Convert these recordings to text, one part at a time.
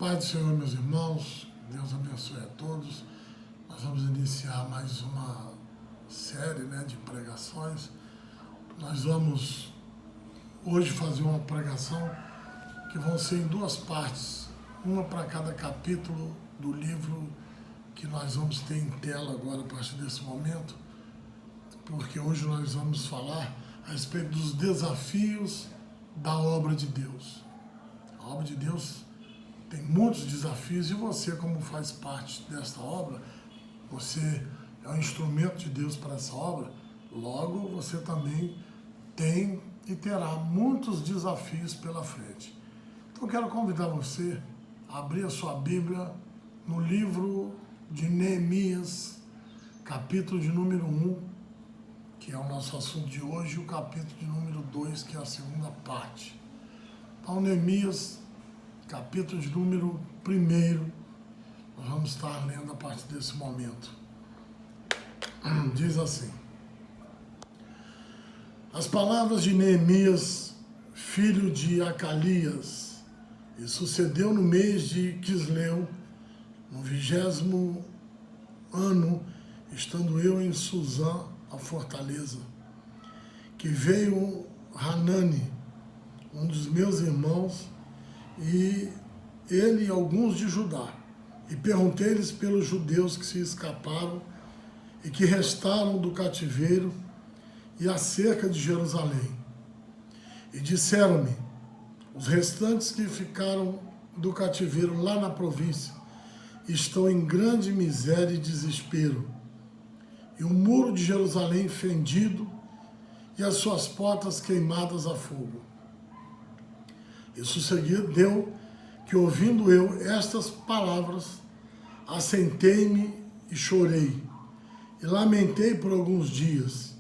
paz do Senhor, meus irmãos, Deus abençoe a todos. Nós vamos iniciar mais uma série de pregações. Nós vamos hoje fazer uma pregação que vão ser em duas partes, uma para cada capítulo do livro que nós vamos ter em tela agora a partir desse momento, porque hoje nós vamos falar a respeito dos desafios da obra de Deus. A obra de Deus tem muitos desafios e você, como faz parte desta obra, você é um instrumento de Deus para essa obra, logo você também tem e terá muitos desafios pela frente. Então eu quero convidar você a abrir a sua Bíblia no livro de Neemias, capítulo de número 1, que é o nosso assunto de hoje, e o capítulo de número 2, que é a segunda parte. Então, Neemias, capítulo de número 1, nós vamos estar lendo a partir desse momento. Diz assim: as palavras de Neemias, filho de Acalias, e sucedeu no mês de Quisleu, no 20º ano, estando eu em Suzã, a fortaleza, que veio Hanani, um dos meus irmãos, e ele e alguns de Judá, e perguntei-lhes pelos judeus que se escaparam e que restaram do cativeiro e acerca de Jerusalém. E disseram-me: os restantes que ficaram do cativeiro lá na província estão em grande miséria e desespero, e o muro de Jerusalém fendido e as suas portas queimadas a fogo. E sucedeu que, ouvindo eu estas palavras, assentei-me e chorei, e lamentei por alguns dias,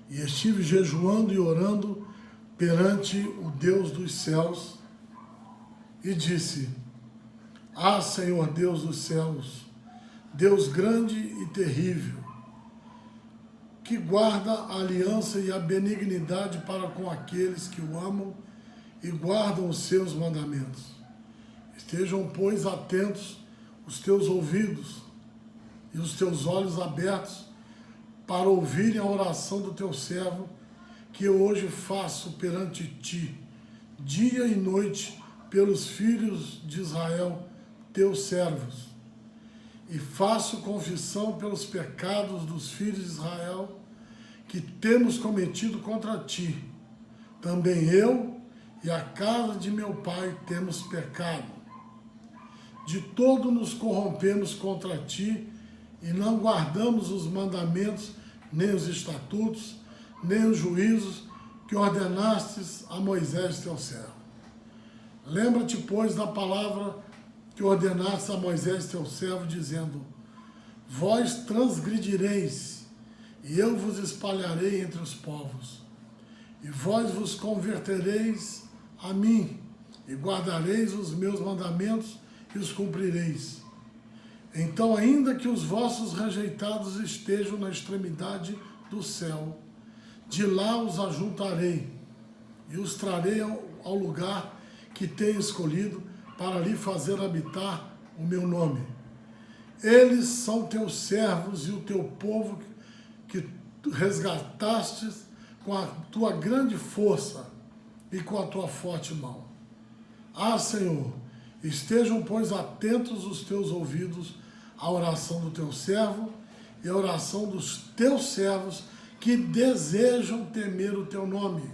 e estive jejuando e orando perante o Deus dos céus, e disse: ah, Senhor Deus dos céus, Deus grande e terrível, que guarda a aliança e a benignidade para com aqueles que o amam e guardam os seus mandamentos. Estejam, pois, atentos os teus ouvidos e os teus olhos abertos para ouvirem a oração do teu servo, que eu hoje faço perante ti, dia e noite, pelos filhos de Israel, teus servos. E faço confissão pelos pecados dos filhos de Israel que temos cometido contra ti. Também eu e a casa de meu pai temos pecado. De todo nos corrompemos contra ti e não guardamos os mandamentos, nem os estatutos, nem os juízos que ordenastes a Moisés teu servo. Lembra-te, pois, da palavra que ordenaste a Moisés teu servo, dizendo: vós transgredireis, e eu vos espalharei entre os povos, e vós vos convertereis a mim, e guardareis os meus mandamentos e os cumprireis. Então, ainda que os vossos rejeitados estejam na extremidade do céu, de lá os ajuntarei, e os trarei ao lugar que tenho escolhido, para ali fazer habitar o meu nome. Eles são teus servos e o teu povo que resgatastes com a tua grande força e com a tua forte mão. Ah, Senhor, estejam, pois, atentos os teus ouvidos à oração do teu servo e à oração dos teus servos que desejam temer o teu nome.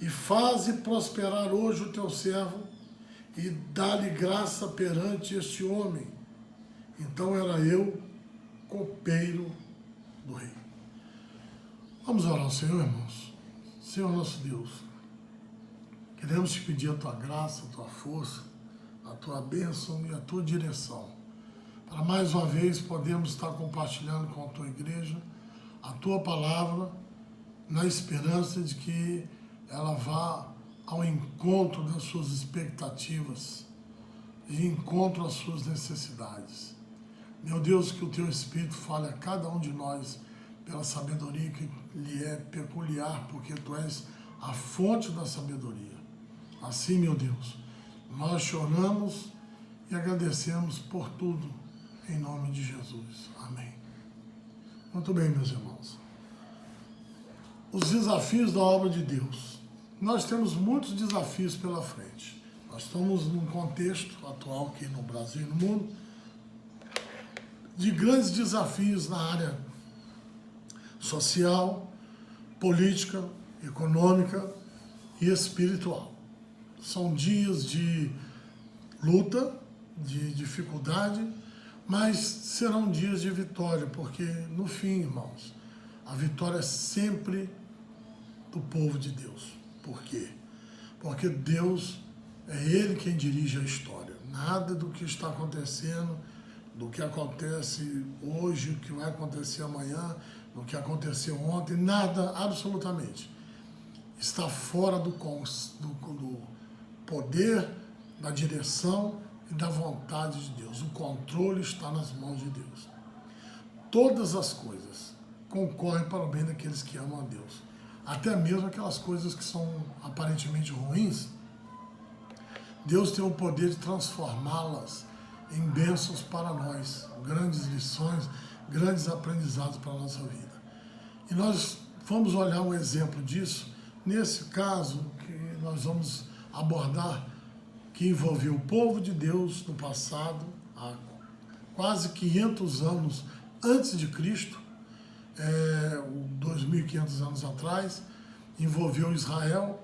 E faze prosperar hoje o teu servo e dá-lhe graça perante este homem. Então era eu, copeiro do rei. Vamos orar ao Senhor, irmãos. Senhor nosso Deus, queremos te pedir a tua graça, a tua força, a tua bênção e a tua direção, para mais uma vez podermos estar compartilhando com a tua igreja a tua palavra, na esperança de que ela vá ao encontro das suas expectativas, de encontro às suas necessidades. Meu Deus, que o teu Espírito fale a cada um de nós pela sabedoria que lhe é peculiar, porque tu és a fonte da sabedoria. Assim, meu Deus, nós choramos e agradecemos por tudo, em nome de Jesus. Amém. Muito bem, meus irmãos. Os desafios da obra de Deus. Nós temos muitos desafios pela frente. Nós estamos num contexto atual aqui no Brasil e no mundo de grandes desafios na área social, política, econômica e espiritual. São dias de luta, de dificuldade, mas serão dias de vitória, porque no fim, irmãos, a vitória é sempre do povo de Deus. Por quê? Porque Deus é Ele quem dirige a história. Nada do que está acontecendo, do que acontece hoje, o que vai acontecer amanhã, do que aconteceu ontem, nada, absolutamente, está fora do poder, da direção e da vontade de Deus. O controle está nas mãos de Deus. Todas as coisas concorrem para o bem daqueles que amam a Deus. Até mesmo aquelas coisas que são aparentemente ruins, Deus tem o poder de transformá-las em bênçãos para nós, grandes lições, grandes aprendizados para a nossa vida. E nós vamos olhar um exemplo disso, nesse caso que nós vamos abordar, que envolveu o povo de Deus no passado, há quase 500 anos antes de Cristo, 2.500 anos atrás, envolveu Israel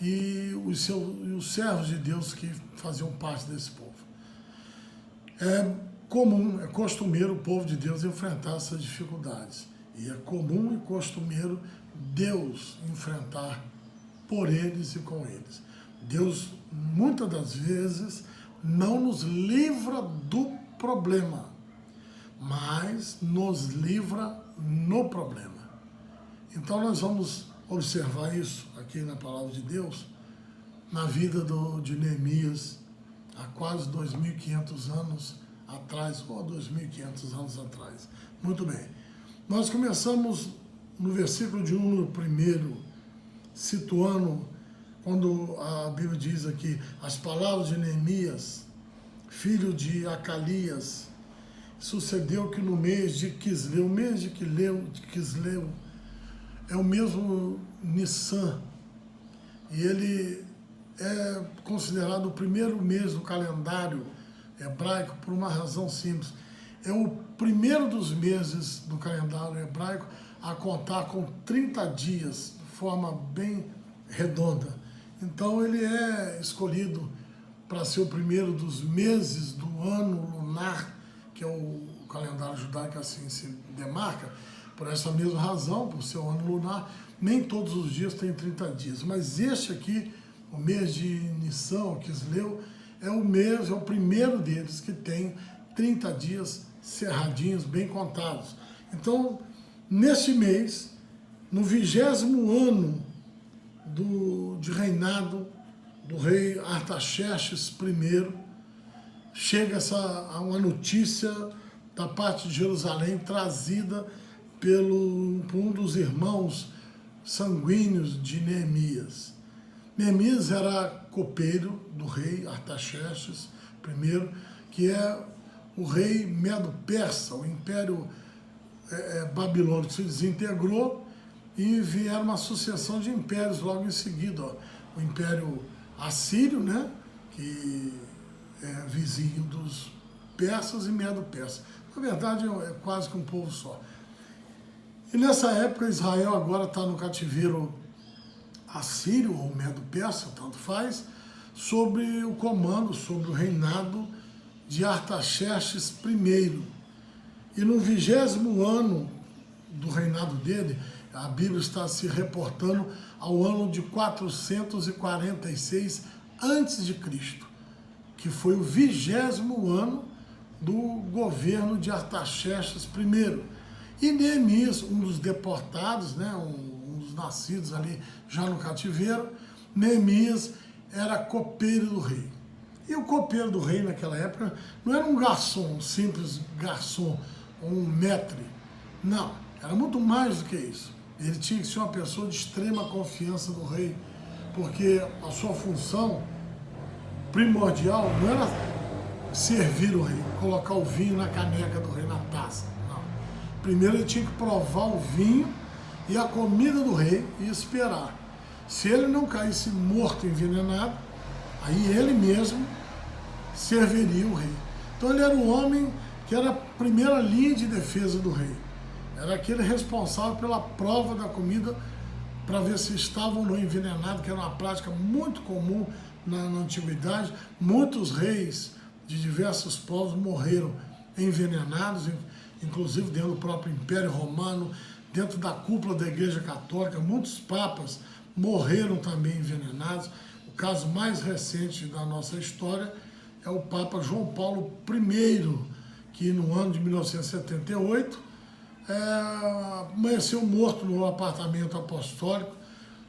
e os servos de Deus que faziam parte desse povo. É comum, é costumeiro o povo de Deus enfrentar essas dificuldades. E é comum e costumeiro Deus enfrentar por eles e com eles. Deus, muitas das vezes, não nos livra do problema, mas nos livra no problema. Então nós vamos observar isso aqui na palavra de Deus, na vida de Neemias, há quase 2.500 anos atrás, ou 2.500 anos atrás. Muito bem. Nós começamos no versículo de 1 primeiro, situando, quando a Bíblia diz aqui, as palavras de Neemias, filho de Acalias, sucedeu que no mês de Quisleu, o mês de Quisleu é o mesmo Nissan, e ele é considerado o primeiro mês do calendário hebraico por uma razão simples. É o primeiro dos meses do calendário hebraico a contar com 30 dias, de forma bem redonda. Então ele é escolhido para ser o primeiro dos meses do ano lunar, que é o calendário judaico assim se demarca, por essa mesma razão, por ser o ano lunar, nem todos os dias tem 30 dias. Mas este aqui, o mês de Nissan, Quisleu, é o primeiro deles que tem 30 dias cerradinhos, bem contados. Então, neste mês, no 20º ano de reinado do rei Artaxerxes I, chega uma notícia da parte de Jerusalém trazida por um dos irmãos sanguíneos de Neemias. Neemias era copeiro do rei Artaxerxes I, que é o rei Medo-Persa, o império babilônico se desintegrou e vieram uma sucessão de impérios logo em seguida. O império assírio, né, que é vizinho dos persas, e Medo-Persa. Na verdade é quase que um povo só. E nessa época Israel agora está no cativeiro assírio ou Medo-Persa, tanto faz, sobre o comando, sobre o reinado de Artaxerxes I. E no 20º ano do reinado dele, a Bíblia está se reportando ao ano de 446 a.C., que foi o 20º ano do governo de Artaxerxes I. E Neemias, um dos deportados, né, um dos nascidos ali já no cativeiro, Neemias era copeiro do rei. E o copeiro do rei naquela época não era um garçom, um simples garçom, um maître. Não, era muito mais do que isso. Ele tinha que ser uma pessoa de extrema confiança do rei, porque a sua função primordial não era servir o rei, colocar o vinho na caneca do rei, na taça. Não. Primeiro ele tinha que provar o vinho e a comida do rei e esperar. Se ele não caísse morto, envenenado, aí ele mesmo serviria o rei. Então ele era o homem que era a primeira linha de defesa do rei. Era aquele responsável pela prova da comida para ver se estava ou não envenenado, que era uma prática muito comum na antiguidade. Muitos reis de diversos povos morreram envenenados, inclusive dentro do próprio Império Romano, dentro da cúpula da Igreja Católica. Muitos papas morreram também envenenados. O caso mais recente da nossa história é o Papa João Paulo I, que no ano de 1978 amanheceu morto no apartamento apostólico,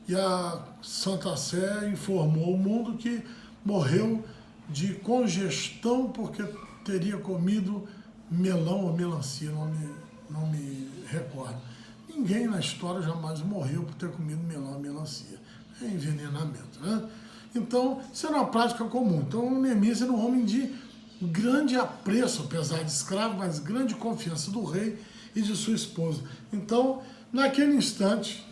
e a Santa Sé informou o mundo que morreu de congestão porque teria comido melão ou melancia, não me recordo. Ninguém na história jamais morreu por ter comido melão ou melancia. É envenenamento, né? Então, isso era uma prática comum. Então, Neemias era um homem de grande apreço, apesar de escravo, mas grande confiança do rei e de sua esposa. Então, naquele instante,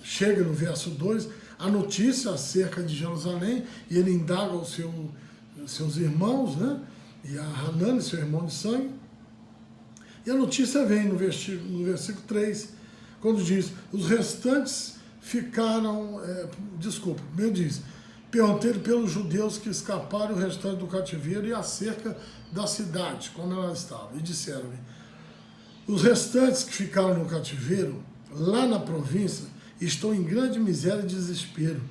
chega no verso 2, a notícia acerca de Jerusalém, e ele indaga os seus irmãos, né? E a Hanani, seu irmão de sangue. E a notícia vem no versículo 3, quando diz, os restantes ficaram, primeiro diz, perguntei pelos judeus que escaparam o restante do cativeiro e acerca da cidade, como ela estava, e disseram-me, os restantes que ficaram no cativeiro, lá na província, estão em grande miséria e desespero,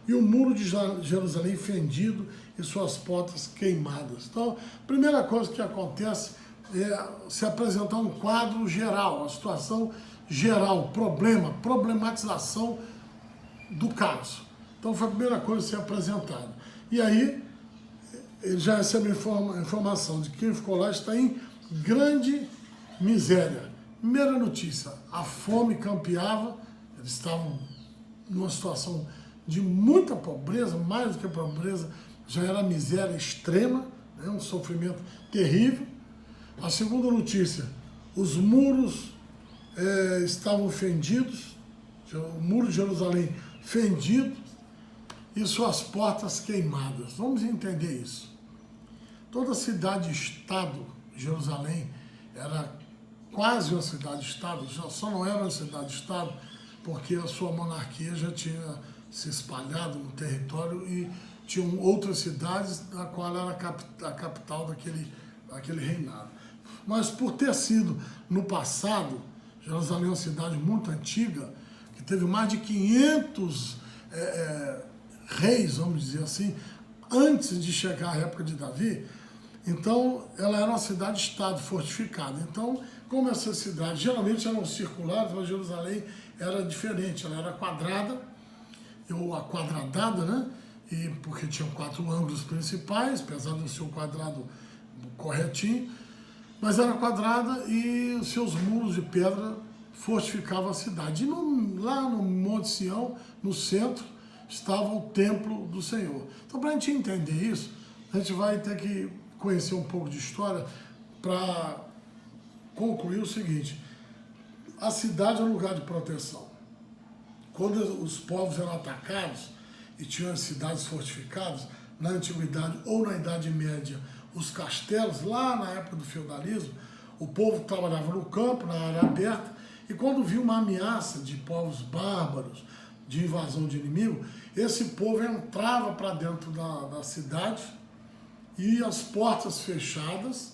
e o muro de Jerusalém fendido e suas portas queimadas. Então, a primeira coisa que acontece é se apresentar um quadro geral, a situação geral, problematização do caso. Então, foi a primeira coisa a ser apresentada. E aí, ele já recebeu a informação de que quem ficou lá está em grande miséria. Primeira notícia, a fome campeava, eles estavam numa situação de muita pobreza, mais do que pobreza, já era miséria extrema, né, um sofrimento terrível. A segunda notícia, os muros estavam fendidos, o muro de Jerusalém fendido e suas portas queimadas. Vamos entender isso. Toda cidade-estado, Jerusalém, era quase uma cidade-estado, só não era uma cidade-estado porque a sua monarquia já tinha se espalhado no território e tinham outras cidades da qual era a capital daquele reinado. Mas por ter sido no passado, Jerusalém é uma cidade muito antiga, que teve mais de 500 reis, vamos dizer assim, antes de chegar à época de Davi. Então, ela era uma cidade-estado fortificada. Então, como essa cidade geralmente eram circulares, mas Jerusalém era diferente, ela era quadrada, ou aquadradada, né? E porque tinham 4 ângulos principais, apesar do seu quadrado corretinho, mas era quadrada e os seus muros de pedra fortificavam a cidade. E lá no Monte Sião, no centro, estava o templo do Senhor. Então, para a gente entender isso, a gente vai ter que conhecer um pouco de história para concluir o seguinte: a cidade é um lugar de proteção. Quando os povos eram atacados e tinham as cidades fortificadas, na Antiguidade ou na Idade Média, os castelos, lá na época do feudalismo, o povo trabalhava no campo, na área aberta, e quando via uma ameaça de povos bárbaros, de invasão de inimigo, esse povo entrava para dentro da cidade e as portas fechadas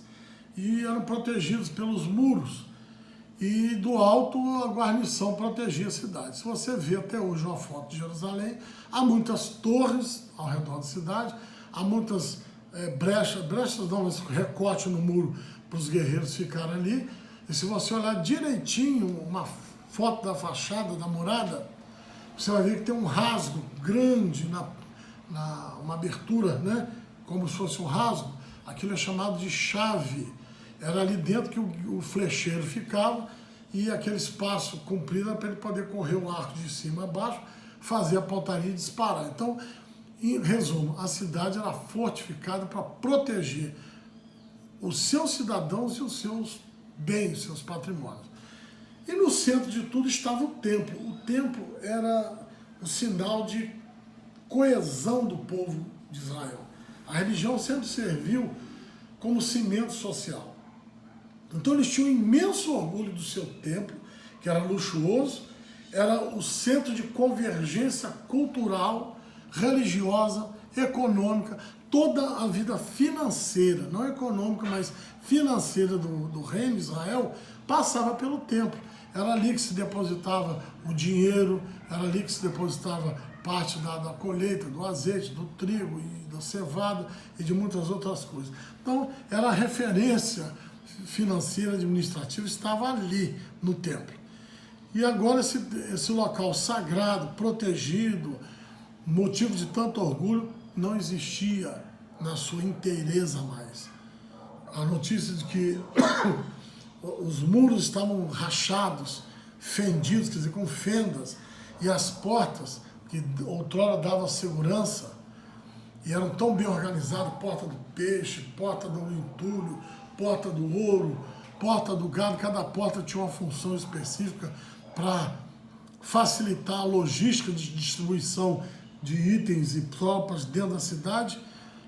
e eram protegidos pelos muros. E do alto a guarnição protegia a cidade. Se você vê até hoje uma foto de Jerusalém, há muitas torres ao redor da cidade, há muitas brechas não, mas recorte no muro para os guerreiros ficarem ali. E se você olhar direitinho uma foto da fachada, da murada, você vai ver que tem um rasgo grande, uma abertura, né? Como se fosse um rasgo. Aquilo é chamado de chave. Era ali dentro que o flecheiro ficava e aquele espaço comprido era para ele poder correr o arco de cima a baixo, fazer a pontaria e disparar. Então, Em resumo, a cidade era fortificada para proteger os seus cidadãos e os seus bens, os seus patrimônios. E no centro de tudo estava o templo. O templo era o sinal de coesão do povo de Israel. A religião sempre serviu como cimento social. Então eles tinham um imenso orgulho do seu templo, que era luxuoso, era o centro de convergência cultural, religiosa, econômica, toda a vida financeira, não econômica, mas financeira do reino de Israel, passava pelo templo. Era ali que se depositava o dinheiro, era ali que se depositava parte da colheita, do azeite, do trigo e da cevada e de muitas outras coisas. Então, era a referência financeira, administrativa, estava ali no templo. E agora esse local sagrado, protegido, motivo de tanto orgulho, não existia na sua inteireza mais. A notícia de que os muros estavam rachados, fendidos, quer dizer, com fendas, e as portas, que outrora davam segurança, e eram tão bem organizadas, porta do peixe, porta do entulho, porta do ouro, porta do gado, cada porta tinha uma função específica para facilitar a logística de distribuição de itens e tropas dentro da cidade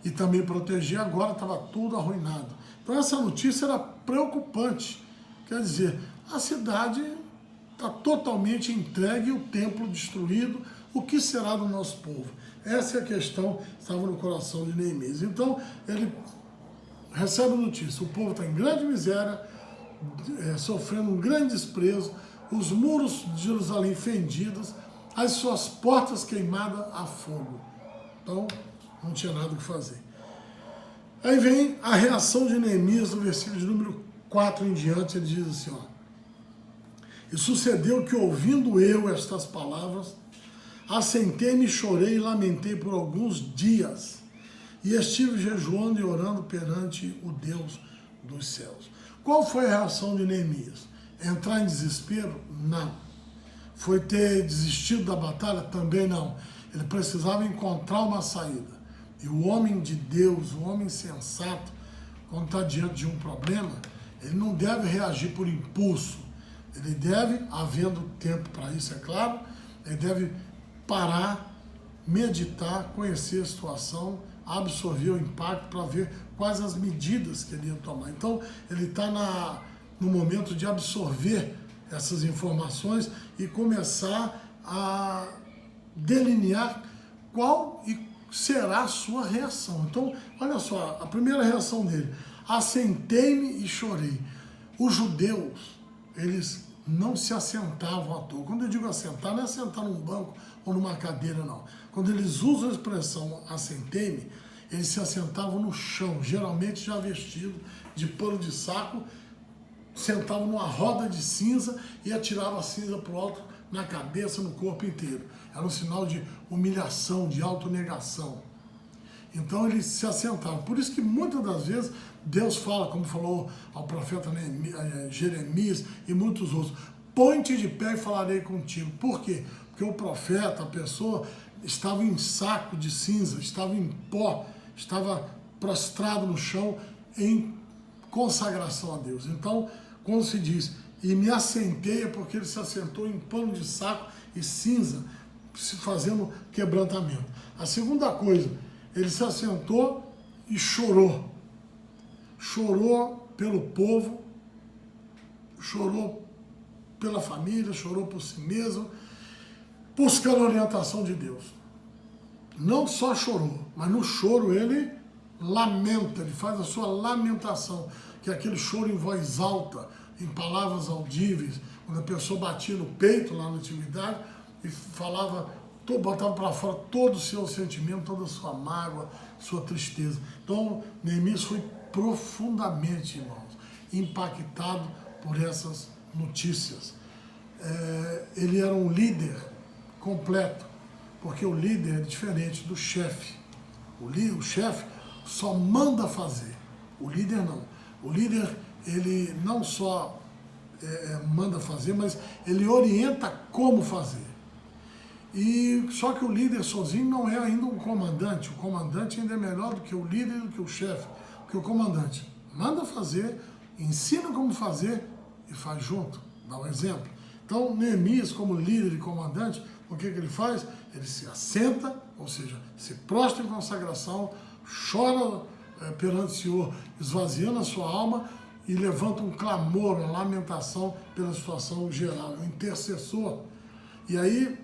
e também proteger. Agora estava tudo arruinado. Então essa notícia era preocupante. Quer dizer, a cidade está totalmente entregue e o templo destruído. O que será do nosso povo? Essa é a questão que estava no coração de Neemias. Então ele recebe a notícia, o povo está em grande miséria, sofrendo um grande desprezo, os muros de Jerusalém fendidos, as suas portas queimadas a fogo. Então, não tinha nada o que fazer. Aí vem a reação de Neemias no versículo de número 4 em diante, ele diz assim, ó: e sucedeu que, ouvindo eu estas palavras, assentei-me e chorei e lamentei por alguns dias, e estive jejuando e orando perante o Deus dos céus. Qual foi a reação de Neemias? Entrar em desespero? Não. Foi ter desistido da batalha? Também não. Ele precisava encontrar uma saída. E o homem de Deus, o homem sensato, quando está diante de um problema, ele não deve reagir por impulso. Ele deve, havendo tempo para isso, é claro, ele deve parar, meditar, conhecer a situação, absorver o impacto para ver quais as medidas que ele ia tomar. Então, ele está no momento de absorver essas informações e começar a delinear qual será a sua reação. Então, olha só, a primeira reação dele: assentei-me e chorei. Os judeus, eles não se assentavam à toa. Quando eu digo assentar, não é sentar num banco ou numa cadeira, não. Quando eles usam a expressão assentei-me, eles se assentavam no chão, geralmente já vestido de pano de saco, sentavam numa roda de cinza e atiravam a cinza para o alto, na cabeça, no corpo inteiro. Era um sinal de humilhação, de autonegação. Então eles se assentavam. Por isso que muitas das vezes Deus fala, como falou ao profeta Jeremias e muitos outros: põe-te de pé e falarei contigo. Por quê? Porque o profeta, a pessoa, estava em saco de cinza, estava em pó, estava prostrado no chão em consagração a Deus. Então, quando se diz, e me assentei, é porque ele se assentou em pano de saco e cinza, fazendo quebrantamento. A segunda coisa, ele se assentou e chorou. Chorou pelo povo, chorou pela família, chorou por si mesmo, buscando a orientação de Deus. Não só chorou, mas no choro ele lamenta, ele faz a sua lamentação, que é aquele choro em voz alta, em palavras audíveis, quando a pessoa batia no peito lá na antiguidade e falava, botava para fora todo o seu sentimento, toda a sua mágoa, sua tristeza. Então, Neemias foi profundamente, irmãos, impactado por essas notícias. Ele era um líder completo, porque o líder é diferente do chefe. O chefe só manda fazer, o líder não. O líder, ele não só manda fazer, mas ele orienta como fazer. E só que o líder sozinho não é ainda um comandante. O comandante ainda é melhor do que o líder, do que o chefe, do que o comandante. Manda fazer, ensina como fazer e faz junto. Dá um exemplo. Então, Neemias, como líder e comandante, o que ele faz? Ele se assenta, ou seja, se prostra em consagração, chora perante o Senhor, esvaziando a sua alma e levanta um clamor, uma lamentação pela situação geral, um intercessor. E aí,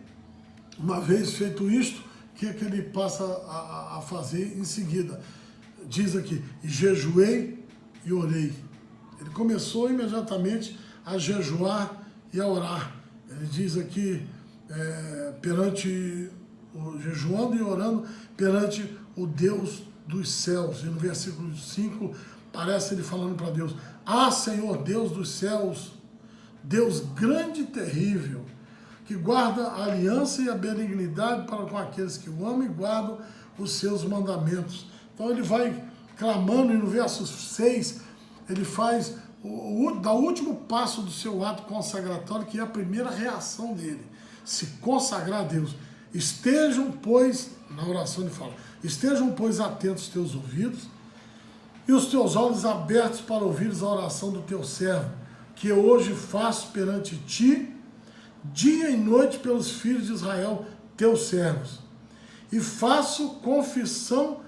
uma vez feito isto, o que ele passa a fazer em seguida? Diz aqui, jejuei e orei. Ele começou imediatamente a jejuar e a orar. Ele diz aqui, jejuando e orando perante o Deus dos céus. E no versículo 5, parece ele falando para Deus, Senhor, Deus dos céus, Deus grande e terrível, que guarda a aliança e a benignidade para com aqueles que o amam e guardam os seus mandamentos. Então ele vai clamando, e no verso 6, ele faz dá o último passo do seu ato consagratório, que é a primeira reação dele, se consagrar a Deus. Estejam, pois, na oração ele fala, estejam, pois, atentos os teus ouvidos e os teus olhos abertos para ouvires a oração do teu servo, que eu hoje faço perante ti, dia e noite pelos filhos de Israel, teus servos. E faço confissão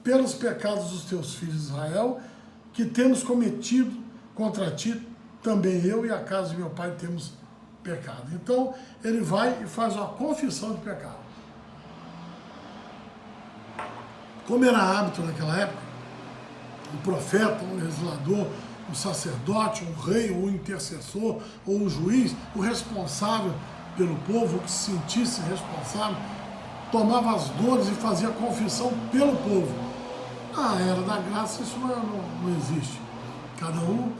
pelos pecados dos teus filhos de Israel, que temos cometido contra ti, também eu e a casa de meu pai temos pecado. Então, ele vai e faz uma confissão de pecado. Como era hábito naquela época, um profeta, um legislador, um sacerdote, um rei, ou um intercessor, ou um juiz, o responsável pelo povo, que se sentisse responsável, tomava as dores e fazia confissão pelo povo. Na era da graça isso não existe. Cada um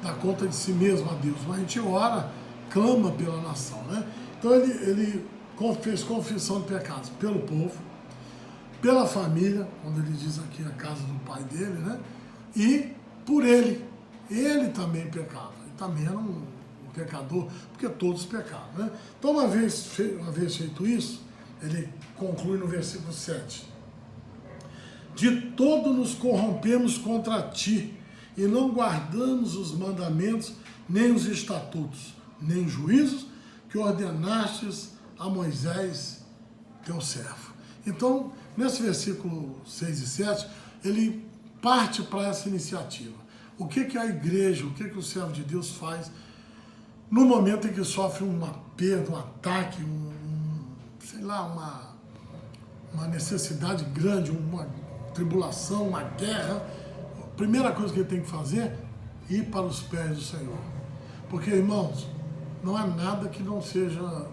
dá conta de si mesmo a Deus, mas a gente ora, clama pela nação, né? Então ele fez confissão de pecados pelo povo, pela família, quando ele diz aqui a casa do pai dele, né? E por ele. Ele também pecava, ele também era um pecador, porque todos pecavam, né? Então, uma vez feito isso, ele conclui no versículo 7. De todo nos corrompemos contra ti, e não guardamos os mandamentos, nem os estatutos, nem os juízos que ordenastes a Moisés, teu servo. Então, nesse versículo 6 e 7, ele parte para essa iniciativa. O que a igreja, o que o servo de Deus faz no momento em que sofre uma perda, um ataque, uma necessidade grande, uma tribulação, uma guerra? A primeira coisa que ele tem que fazer é ir para os pés do Senhor. Porque, irmãos, não há nada que não seja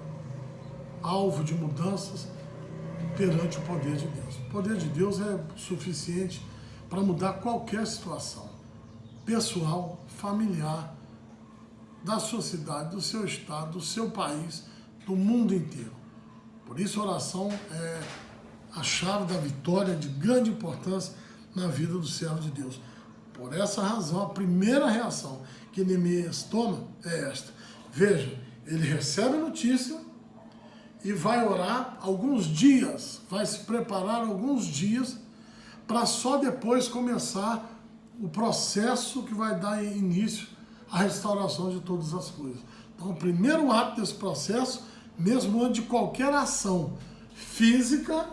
alvo de mudanças perante o poder de Deus. O poder de Deus é suficiente para mudar qualquer situação pessoal, familiar, da sua cidade, do seu estado, do seu país, do mundo inteiro. Por isso a oração é a chave da vitória de grande importância na vida do servo de Deus. Por essa razão, a primeira reação que Neemias toma é esta. Veja, ele recebe a notícia e vai orar alguns dias, vai se preparar alguns dias para só depois começar o processo que vai dar início à restauração de todas as coisas. Então, o primeiro ato desse processo, mesmo antes de qualquer ação física,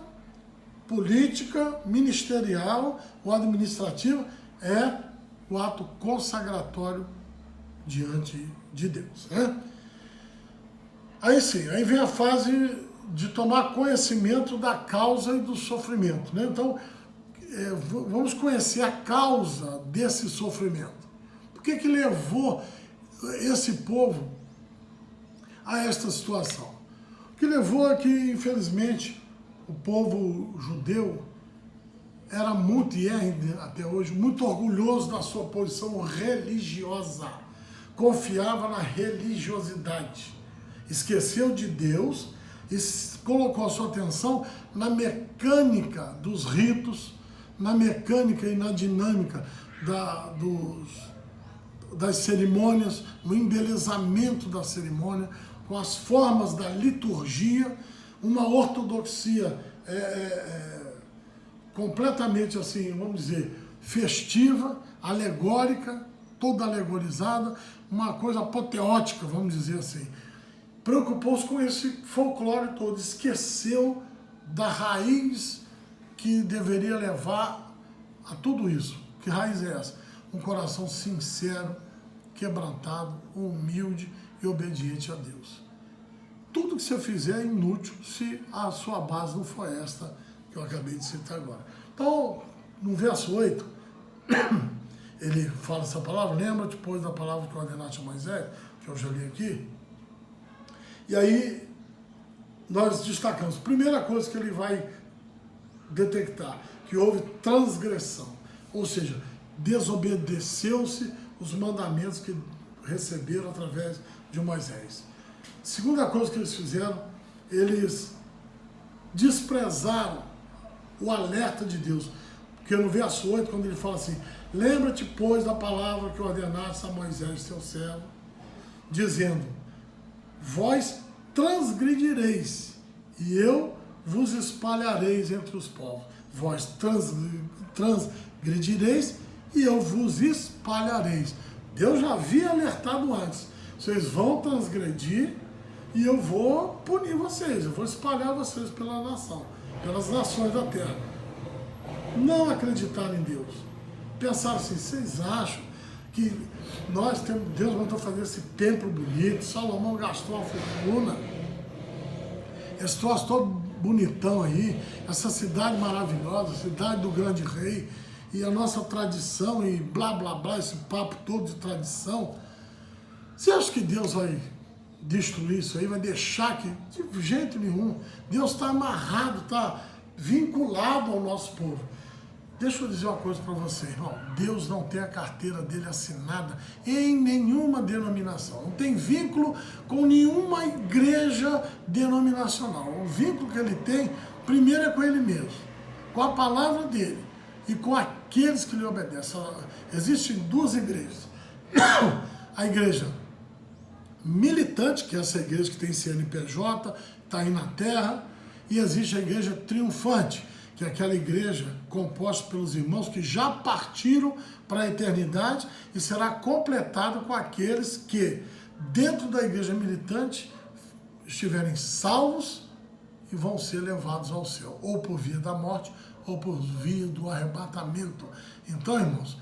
política, ministerial ou administrativa, é o ato consagratório diante de Deus, né? Aí sim, aí vem a fase de tomar conhecimento da causa e do sofrimento, né? Então, vamos conhecer a causa desse sofrimento. Por que levou esse povo a esta situação? O que levou é que, infelizmente, o povo judeu era muito, e é até hoje, muito orgulhoso da sua posição religiosa. Confiava na religiosidade. Esqueceu de Deus e colocou a sua atenção na mecânica dos ritos, na mecânica e na dinâmica das cerimônias, no embelezamento da cerimônia, com as formas da liturgia, uma ortodoxia completamente assim, vamos dizer, festiva, alegórica, toda alegorizada, uma coisa apoteótica, vamos dizer assim. Preocupou-se com esse folclore todo, esqueceu da raiz que deveria levar a tudo isso. Que raiz é essa? Um coração sincero, quebrantado, humilde e obediente a Deus. Tudo que você fizer é inútil se a sua base não for esta que eu acabei de citar agora. Então, no verso 8, ele fala essa palavra, lembra depois da palavra que ordenaste a Moisés, que eu já li aqui? E aí, nós destacamos, primeira coisa que ele vai detectar, que houve transgressão, ou seja, desobedeceu-se os mandamentos que receberam através de Moisés. Segunda coisa que eles fizeram, eles desprezaram o alerta de Deus. Porque no verso 8, quando ele fala assim, lembra-te, pois, da palavra que ordenaste a Moisés, teu servo, dizendo, vós transgredireis, e eu vos espalhareis entre os povos. Vós transgredireis, e eu vos espalhareis. Deus já havia alertado antes. Vocês vão transgredir, e eu vou punir vocês, eu vou espalhar vocês pela nação, pelas nações da terra. Não acreditaram em Deus. Pensaram assim, vocês acham que Deus mandou fazer esse templo bonito, Salomão gastou uma fortuna, esse troço todo bonitão aí, essa cidade maravilhosa, cidade do grande rei, e a nossa tradição, e blá blá blá, esse papo todo de tradição. Você acha que Deus vai destruir isso aí, vai deixar que, de jeito nenhum, Deus está amarrado, está vinculado ao nosso povo. Deixa eu dizer uma coisa para você, irmão, Deus não tem a carteira dele assinada em nenhuma denominação, não tem vínculo com nenhuma igreja denominacional. O vínculo que ele tem, primeiro é com ele mesmo, com a palavra dele e com aqueles que lhe obedecem. Existem duas igrejas, a igreja militante, que é essa igreja que tem CNPJ, está aí na terra, e existe a igreja triunfante, que é aquela igreja composta pelos irmãos que já partiram para a eternidade e será completada com aqueles que, dentro da igreja militante, estiverem salvos e vão ser levados ao céu, ou por via da morte, ou por via do arrebatamento. Então, irmãos,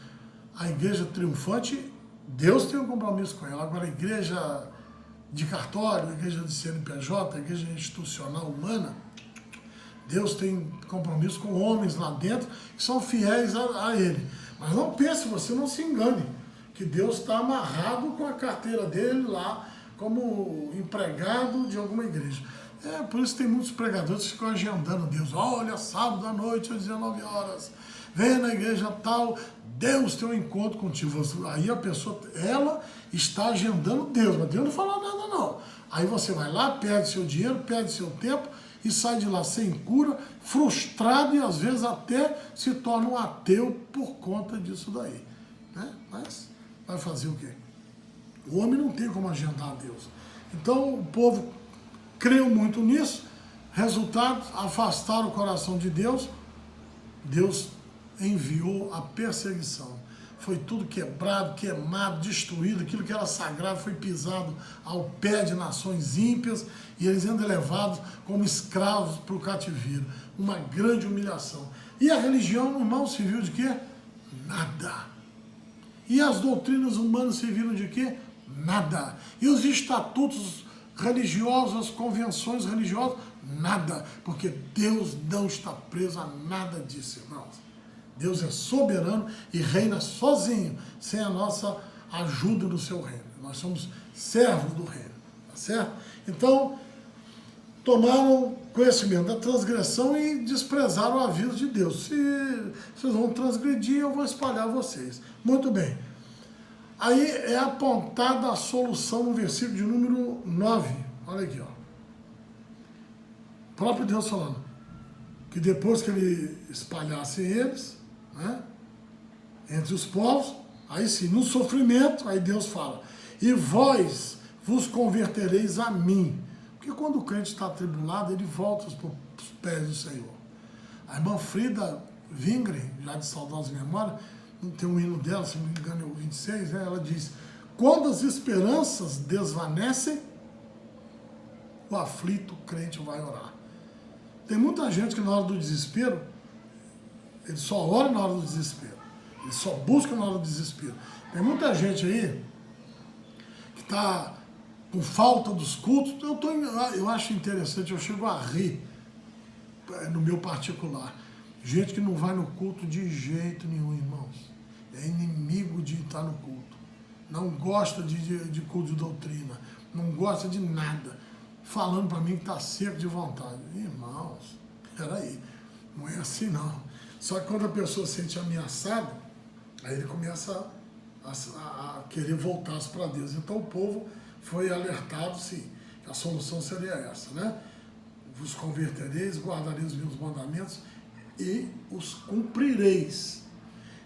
a igreja triunfante, Deus tem um compromisso com ela. Agora, a igreja de cartório, a igreja de CNPJ, a igreja institucional humana, Deus tem compromisso com homens lá dentro que são fiéis a Ele. Mas não pense, você não se engane, que Deus está amarrado com a carteira dele lá como empregado de alguma igreja. Por isso tem muitos pregadores que ficam agendando Deus. Olha, sábado à noite às 19 horas, venha na igreja tal, Deus tem um encontro contigo. Aí a pessoa, ela está agendando Deus, mas Deus não falou nada não. Aí você vai lá, perde seu dinheiro, perde seu tempo e sai de lá sem cura, frustrado e às vezes até se torna um ateu por conta disso daí. Né? Mas vai fazer o quê? O homem não tem como agendar Deus. Então o povo creu muito nisso, resultado, afastaram o coração de Deus, Deus enviou a perseguição. Foi tudo quebrado, queimado, destruído, aquilo que era sagrado foi pisado ao pé de nações ímpias e eles ainda levados como escravos para o cativeiro. Uma grande humilhação. E a religião, irmão, serviu de quê? Nada. E as doutrinas humanas serviram de quê? Nada. E os estatutos religiosos, as convenções religiosas? Nada. Porque Deus não está preso a nada disso, irmãos. Deus é soberano e reina sozinho, sem a nossa ajuda no seu reino. Nós somos servos do reino, tá certo? Então, tomaram conhecimento da transgressão e desprezaram o aviso de Deus. Se vocês vão transgredir, eu vou espalhar vocês. Muito bem. Aí é apontada a solução no versículo de número 9. Olha aqui, ó. O próprio Deus falando que depois que ele espalhasse eles, né, entre os povos, aí sim, no sofrimento, aí Deus fala, e vós vos convertereis a mim, Porque quando o crente está atribulado, ele volta para os pés do Senhor. A irmã Frida Wingren, já de saudosa memória, tem um hino dela, se não me engano é o 26, né? Ela diz: quando as esperanças desvanecem, o aflito crente vai orar. Tem muita gente que na hora do desespero, ele só ora na hora do desespero. Ele só busca na hora do desespero. Tem muita gente aí que está com falta dos cultos. Eu acho interessante, eu chego a rir no meu particular. Gente que não vai no culto de jeito nenhum, irmãos. É inimigo de estar no culto. Não gosta de culto de doutrina. Não gosta de nada. Falando para mim que está seco de vontade. Irmãos, peraí. Não é assim não. Só que quando a pessoa se sente ameaçada, aí ele começa a querer voltar para Deus. Então o povo foi alertado, sim, que a solução seria essa, né? Vos convertereis, guardareis os meus mandamentos e os cumprireis.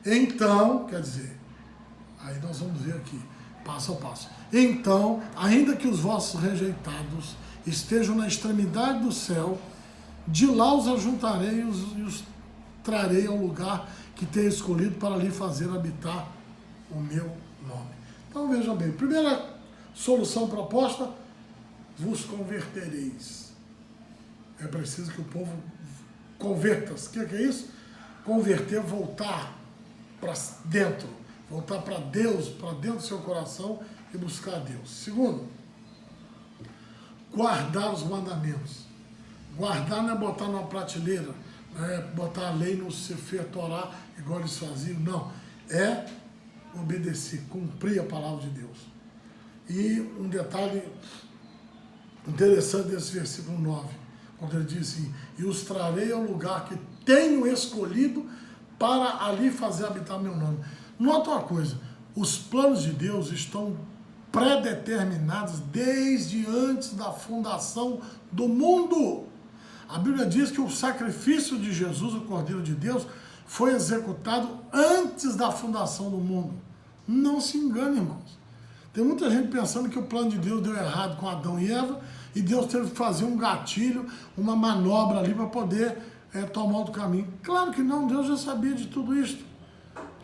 Então, quer dizer, aí nós vamos ver aqui, passo a passo. Então, ainda que os vossos rejeitados estejam na extremidade do céu, de lá os ajuntarei e os trarei ao lugar que tenho escolhido para ali fazer habitar o meu nome. Então veja bem, primeira solução proposta, vos convertereis. É preciso que o povo converta-se. O que é isso? Converter, voltar para dentro, voltar para Deus, para dentro do seu coração e buscar a Deus. Segundo, guardar os mandamentos. Guardar não é botar numa prateleira, não é botar a lei no Sefer Torá, igual eles faziam, não. É obedecer, cumprir a palavra de Deus. E um detalhe interessante desse versículo 9, quando ele diz assim: e os trarei ao lugar que tenho escolhido para ali fazer habitar meu nome. Nota uma coisa, os planos de Deus estão pré-determinados desde antes da fundação do mundo. A Bíblia diz que o sacrifício de Jesus, o Cordeiro de Deus, foi executado antes da fundação do mundo. Não se engane, irmãos. Tem muita gente pensando que o plano de Deus deu errado com Adão e Eva e Deus teve que fazer um gatilho, uma manobra ali para poder tomar outro caminho. Claro que não, Deus já sabia de tudo isso.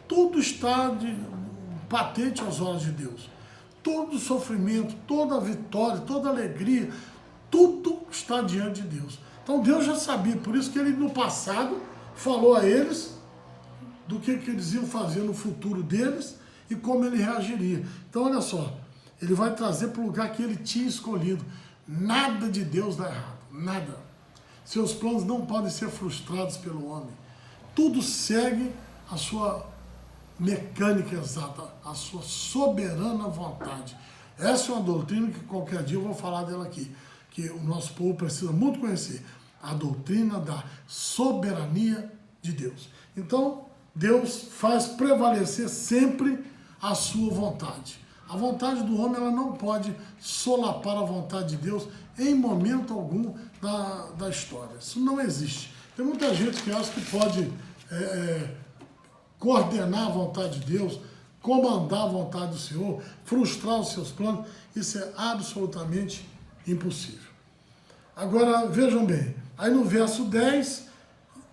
Tudo está patente aos olhos de Deus. Todo sofrimento, toda vitória, toda alegria, tudo está diante de Deus. Então Deus já sabia, por isso que ele no passado falou a eles do que eles iam fazer no futuro deles e como ele reagiria. Então olha só, ele vai trazer para o lugar que ele tinha escolhido. Nada de Deus dá errado, nada. Seus planos não podem ser frustrados pelo homem. Tudo segue a sua mecânica exata, a sua soberana vontade. Essa é uma doutrina que qualquer dia eu vou falar dela aqui, que o nosso povo precisa muito conhecer. A doutrina da soberania de Deus. Então, Deus faz prevalecer sempre a sua vontade. A vontade do homem ela não pode solapar a vontade de Deus em momento algum da história. Isso não existe. Tem muita gente que acha que pode coordenar a vontade de Deus, comandar a vontade do Senhor, frustrar os seus planos. Isso é absolutamente impossível. Agora, vejam bem, aí no verso 10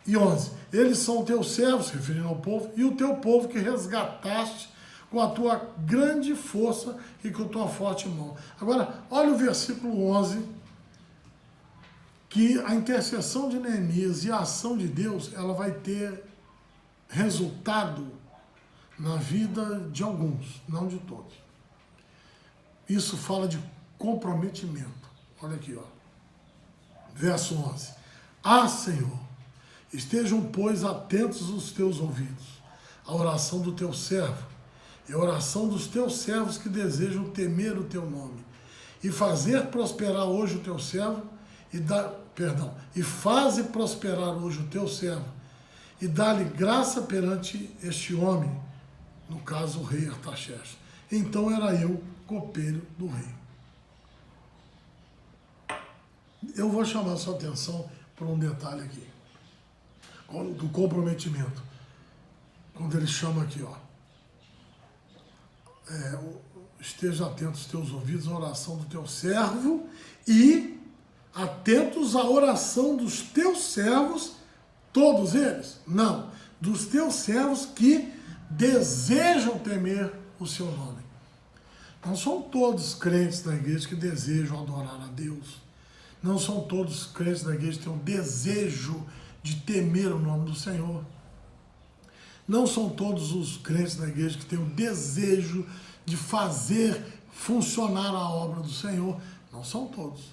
e 11, eles são teus servos, referindo ao povo, e o teu povo que resgataste com a tua grande força e com a tua forte mão. Agora, olha o versículo 11, que a intercessão de Neemias e a ação de Deus, ela vai ter resultado na vida de alguns, não de todos. Isso fala de comprometimento. Olha aqui, ó. Verso 11. Ah, Senhor, estejam, pois, atentos os teus ouvidos, à oração do teu servo, e a oração dos teus servos que desejam temer o teu nome, e fazer prosperar hoje o teu servo, e faze prosperar hoje o teu servo, e dá-lhe graça perante este homem, no caso o rei Artaxerxes. Então era eu copeiro do rei. Eu vou chamar a sua atenção para um detalhe aqui, do comprometimento. Quando ele chama aqui, ó, esteja atento aos teus ouvidos, à oração do teu servo e atentos à oração dos teus servos, todos eles? Não, dos teus servos que desejam temer o seu nome. Não são todos crentes da igreja que desejam adorar a Deus. Não são todos crentes da igreja que têm o desejo de temer o nome do Senhor. Não são todos os crentes da igreja que têm o desejo de fazer funcionar a obra do Senhor. Não são todos.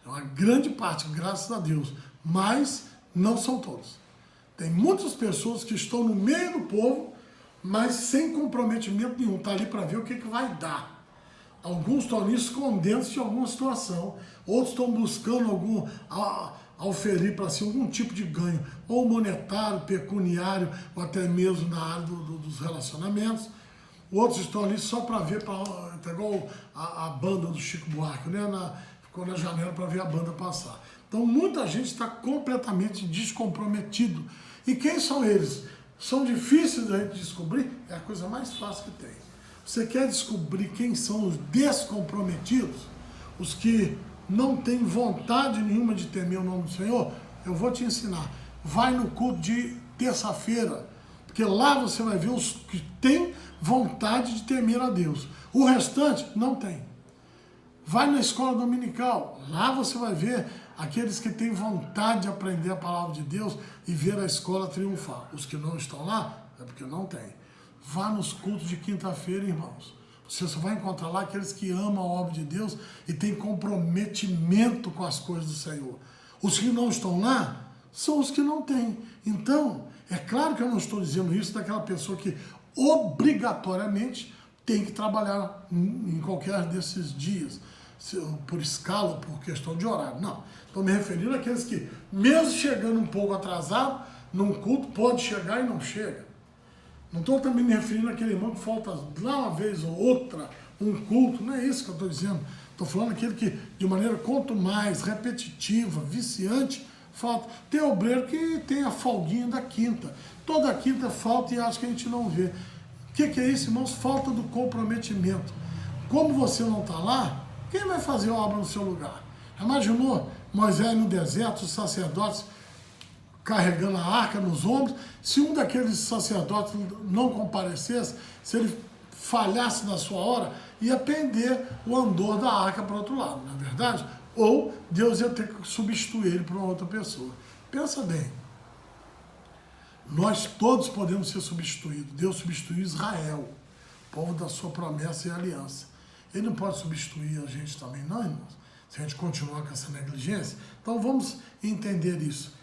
É uma grande parte, graças a Deus, mas não são todos. Tem muitas pessoas que estão no meio do povo, mas sem comprometimento nenhum. Está ali para ver o que vai dar. Alguns estão ali escondendo-se de alguma situação, outros estão buscando auferir para si algum tipo de ganho, ou monetário, pecuniário, ou até mesmo na área dos relacionamentos. Outros estão ali só para ver, tá igual a banda do Chico Buarque, né? Ficou na janela para ver a banda passar. Então muita gente está completamente descomprometido. E quem são eles? São difíceis da gente descobrir? É a coisa mais fácil que tem. Você quer descobrir quem são os descomprometidos? Os que não têm vontade nenhuma de temer o nome do Senhor? Eu vou te ensinar. Vai no culto de terça-feira, porque lá você vai ver os que têm vontade de temer a Deus. O restante não tem. Vai na escola dominical, lá você vai ver aqueles que têm vontade de aprender a palavra de Deus e ver a escola triunfar. Os que não estão lá é porque não tem. Vá nos cultos de quinta-feira, irmãos. Você só vai encontrar lá aqueles que amam a obra de Deus e têm comprometimento com as coisas do Senhor. Os que não estão lá são os que não têm. Então, é claro que eu não estou dizendo isso daquela pessoa que obrigatoriamente tem que trabalhar em qualquer desses dias, por escala, por questão de horário. Não, estou me referindo àqueles que, mesmo chegando um pouco atrasado, num culto pode chegar e não chega. Não estou também me referindo àquele irmão que falta lá uma vez ou outra, um culto, não é isso que eu estou dizendo. Estou falando aquele que, de maneira quanto mais repetitiva, viciante, falta. Tem obreiro que tem a folguinha da quinta. Toda quinta falta e acho que a gente não vê. O que é isso, irmãos? Falta do comprometimento. Como você não está lá, quem vai fazer a obra no seu lugar? Imaginou Moisés no deserto, os sacerdotes carregando a arca nos ombros? Se um daqueles sacerdotes não comparecesse, se ele falhasse na sua hora, ia pender o andor da arca para o outro lado, não é verdade? Ou Deus ia ter que substituir ele por uma outra pessoa. Pensa bem, nós todos podemos ser substituídos. Deus substituiu Israel, povo da sua promessa e aliança. Ele não pode substituir a gente também, não, irmãos? Se a gente continuar com essa negligência. Então vamos entender isso.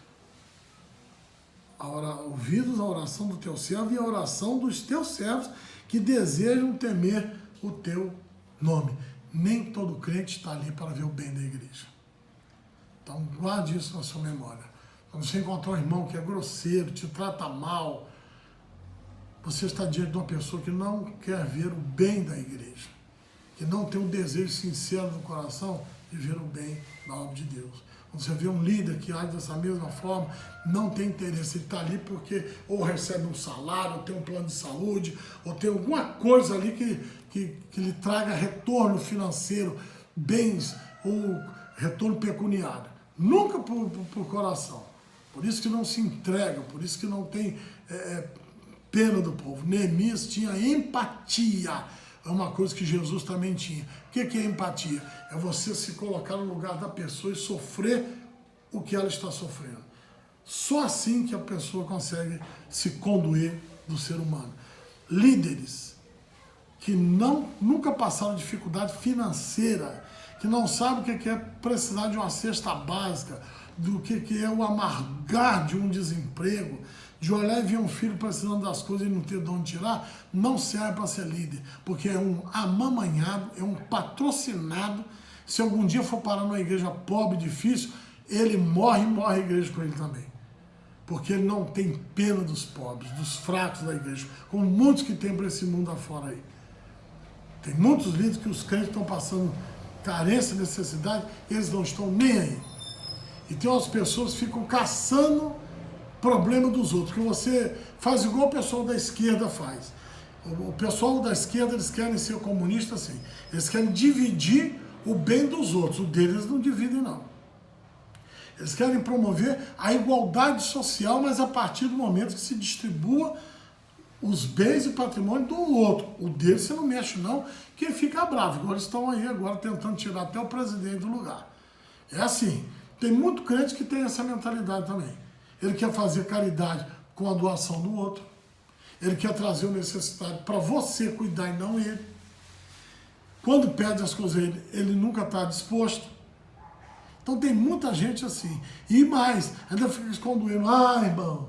Ouvidos a oração do teu servo e a oração dos teus servos que desejam temer o teu nome. Nem todo crente está ali para ver o bem da igreja. Então guarde isso na sua memória. Quando você encontrar um irmão que é grosseiro, te trata mal, você está diante de uma pessoa que não quer ver o bem da igreja, que não tem um desejo sincero no coração de ver o bem da obra de Deus. Quando você vê um líder que age dessa mesma forma, não tem interesse, ele está ali porque ou recebe um salário, ou tem um plano de saúde, ou tem alguma coisa ali que lhe traga retorno financeiro, bens ou retorno pecuniário. Nunca por coração. Por isso que não se entrega, por isso que não tem pena do povo. Neemias tinha empatia. É uma coisa que Jesus também tinha. O que é empatia? É você se colocar no lugar da pessoa e sofrer o que ela está sofrendo. Só assim que a pessoa consegue se condoer do ser humano. Líderes que nunca passaram dificuldade financeira, que não sabem o que é precisar de uma cesta básica, do que é o amargar de um desemprego, de olhar e ver um filho precisando das coisas e não ter de onde tirar, não serve para ser líder, porque é um amamanhado, é um patrocinado. Se algum dia for parar numa igreja pobre, difícil, ele morre a igreja com ele também. Porque ele não tem pena dos pobres, dos fracos da igreja, como muitos que tem para esse mundo afora aí. Tem muitos líderes que os crentes estão passando carência, necessidade, eles não estão nem aí. E tem umas pessoas que ficam caçando problema dos outros, que você faz igual o pessoal da esquerda faz. O pessoal da esquerda, eles querem ser comunistas assim, eles querem dividir o bem dos outros, o deles não dividem não. Eles querem promover a igualdade social, mas a partir do momento que se distribua os bens e patrimônio do outro. O dele você não mexe não, que fica bravo. Agora estão aí agora tentando tirar até o presidente do lugar. É assim, tem muito crente que tem essa mentalidade também. Ele quer fazer caridade com a doação do outro. Ele quer trazer o necessitado para você cuidar e não ele. Quando pede as coisas a ele, ele nunca está disposto. Então tem muita gente assim. E mais, ainda fica escondendo. Ah, irmão,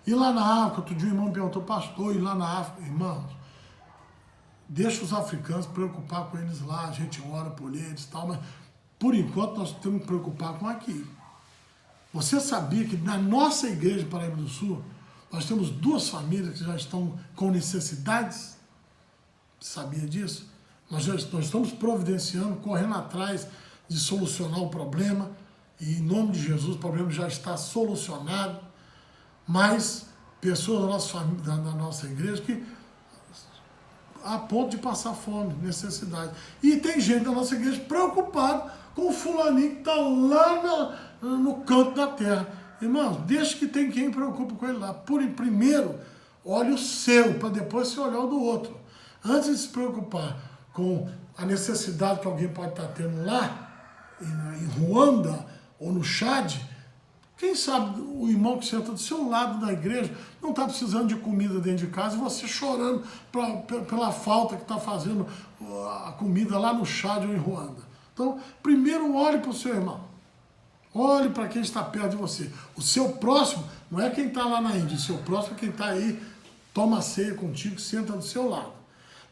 e lá na África, outro dia o irmão me perguntou, pastor, e lá na África, irmãos, deixa os africanos preocupar com eles lá, a gente ora por eles e tal, mas por enquanto nós temos que preocupar com aqui. Você sabia que na nossa igreja Paraíba do Sul, nós temos 2 famílias que já estão com necessidades? Sabia disso? Nós estamos providenciando, correndo atrás de solucionar o problema, e em nome de Jesus o problema já está solucionado, mas pessoas da nossa igreja que a ponto de passar fome, necessidade. E tem gente da nossa igreja preocupada com o fulaninho que está lá no canto da terra. Irmãos, deixa que tem quem preocupa com ele lá. Primeiro, olhe o seu, para depois você olhar o do outro. Antes de se preocupar com a necessidade que alguém pode estar tendo lá, em Ruanda ou no Chad, quem sabe o irmão que senta do seu lado da igreja não está precisando de comida dentro de casa e você chorando pela falta que está fazendo a comida lá no Chad ou em Ruanda. Então, primeiro olhe para o seu irmão. Olhe para quem está perto de você. O seu próximo não é quem está lá na Índia, o seu próximo é quem está aí, toma ceia contigo, senta do seu lado.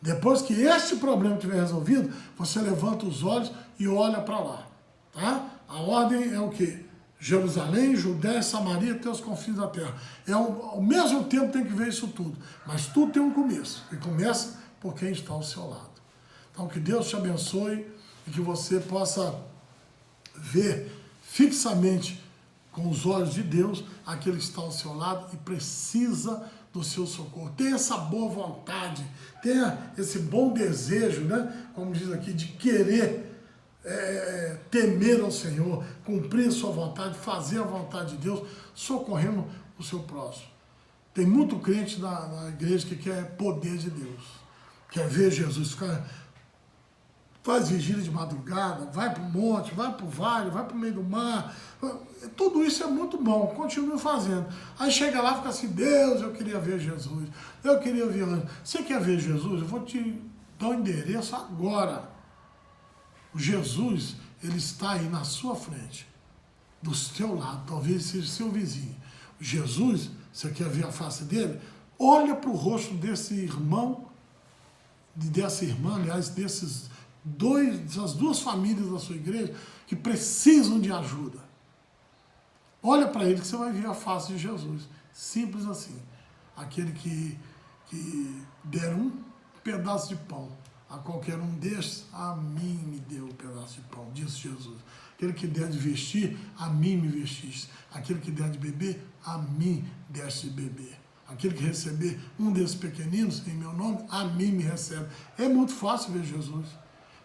Depois que este problema estiver resolvido, você levanta os olhos e olha para lá. Tá? A ordem é o quê? Jerusalém, Judéia, Samaria, até os confins da terra. Ao mesmo tempo tem que ver isso tudo. Mas tudo tem um começo. E começa por quem está ao seu lado. Então que Deus te abençoe e que você possa ver fixamente com os olhos de Deus aquele que está ao seu lado e precisa do seu socorro. Tenha essa boa vontade, tenha esse bom desejo, né? Como diz aqui, de querer temer ao Senhor, cumprir a sua vontade, fazer a vontade de Deus, socorrendo o seu próximo. Tem muito crente na igreja que quer poder de Deus, quer ver Jesus, faz vigília de madrugada, vai para o monte, vai para o vale, vai para o meio do mar. Tudo isso é muito bom, continue fazendo. Aí chega lá e fica assim, Deus, eu queria ver Jesus, eu queria ver anjo. Você quer ver Jesus? Eu vou te dar o endereço agora. O Jesus, ele está aí na sua frente, do seu lado, talvez seja seu vizinho. O Jesus, você quer ver a face dele? Olha para o rosto desse irmão, dessa irmã, aliás, dessas 2 famílias da sua igreja que precisam de ajuda. Olha para ele que você vai ver a face de Jesus. Simples assim. Aquele que der um pedaço de pão a qualquer um destes, a mim me deu um pedaço de pão, disse Jesus. Aquele que der de vestir, a mim me vestiste. Aquele que der de beber, a mim deste de beber. Aquele que receber um desses pequeninos em meu nome, a mim me recebe. É muito fácil ver Jesus.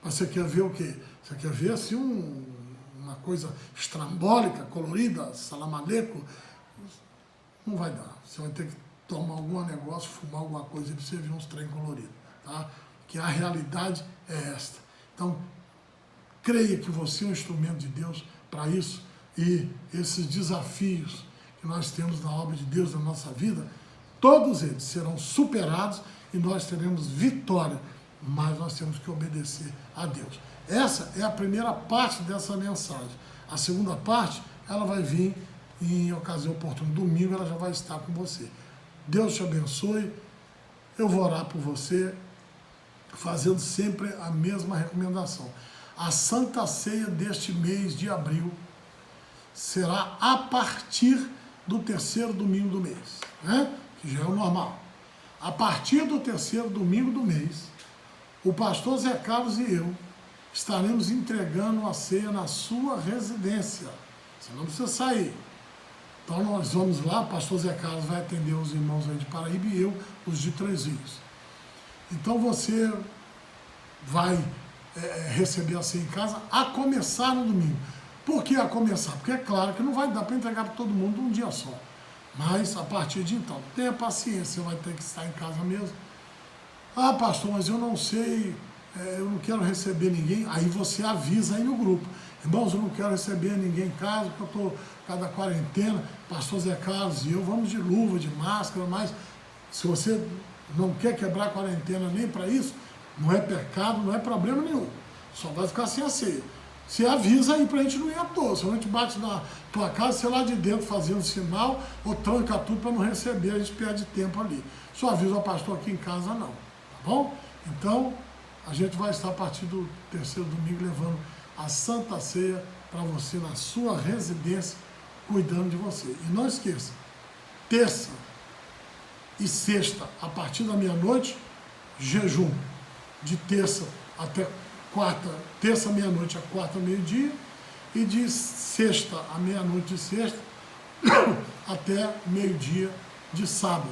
Mas você quer ver o quê? Você quer ver assim uma coisa estrambólica, colorida, salamaleco? Não vai dar. Você vai ter que tomar algum negócio, fumar alguma coisa para você ver uns trem coloridos. Tá? Que a realidade é esta. Então, creia que você é um instrumento de Deus para isso, e esses desafios que nós temos na obra de Deus na nossa vida, todos eles serão superados e nós teremos vitória, mas nós temos que obedecer a Deus. Essa é a primeira parte dessa mensagem. A segunda parte, ela vai vir em ocasião oportuna. Domingo ela já vai estar com você. Deus te abençoe. Eu vou orar por você, fazendo sempre a mesma recomendação. A Santa Ceia deste mês de abril será a partir do 3º domingo do mês, né? Que já é o normal. A partir do 3º domingo do mês, o pastor Zé Carlos e eu estaremos entregando a ceia na sua residência. Você não precisa sair. Então nós vamos lá, o pastor Zé Carlos vai atender os irmãos aí de Paraíba e eu, os de Três Rios. Então você vai receber a ceia em casa, a começar no domingo. Por que a começar? Porque é claro que não vai dar para entregar para todo mundo um dia só. Mas a partir de então, tenha paciência, você vai ter que estar em casa mesmo. Ah, pastor, mas eu não sei, eu não quero receber ninguém. Aí você avisa aí no grupo. Irmãos, eu não quero receber ninguém em casa, porque eu estou cada quarentena. Pastor Zé Carlos e eu vamos de luva, de máscara, mas se você não quer quebrar a quarentena nem para isso, não é pecado, não é problema nenhum. Só vai ficar sem a ceia. Você avisa aí pra gente não ir à toa. Se a gente bate na tua casa, sei lá de dentro fazendo sinal, ou tranca tudo para não receber, a gente perde tempo ali. Só avisa o pastor aqui em casa não, tá bom? Então, a gente vai estar a partir do terceiro domingo levando a Santa Ceia para você na sua residência, cuidando de você. E não esqueça, terça e sexta, a partir da meia-noite, jejum. De terça até quarta, terça meia-noite a quarta meio-dia, e de sexta à meia-noite de sexta até meio-dia de sábado.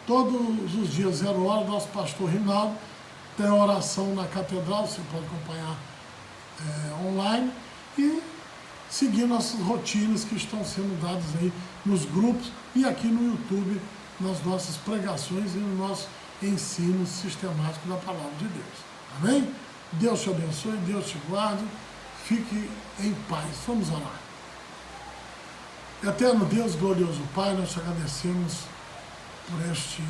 Todos os dias, 0 hora, nosso pastor Rinaldo tem oração na catedral, você pode acompanhar online, e seguir nossas rotinas que estão sendo dadas aí nos grupos e aqui no YouTube, nas nossas pregações e no nosso ensino sistemático da palavra de Deus. Amém? Deus te abençoe, Deus te guarde, fique em paz. Vamos orar. Eterno Deus, glorioso Pai, nós te agradecemos por este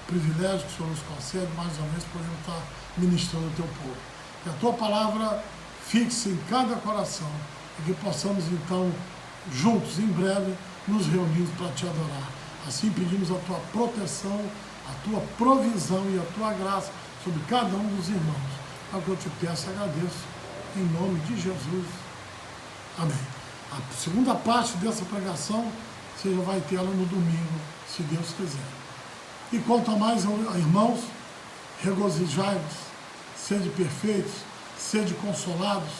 privilégio que o Senhor nos concede, mais uma vez, podemos estar ministrando o teu povo. Que a tua palavra fixe em cada coração e que possamos, então, juntos, em breve, nos reunirmos para te adorar. Assim pedimos a tua proteção, a tua provisão e a tua graça sobre cada um dos irmãos. É o que eu te peço e agradeço, em nome de Jesus. Amém. A segunda parte dessa pregação, você já vai ter ela no domingo, se Deus quiser. E quanto a mais, irmãos, regozijai-vos, sede perfeitos, sede consolados,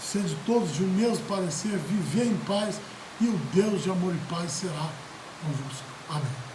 sede todos de um mesmo parecer, viver em paz, e o Deus de amor e paz será convosco. Amém.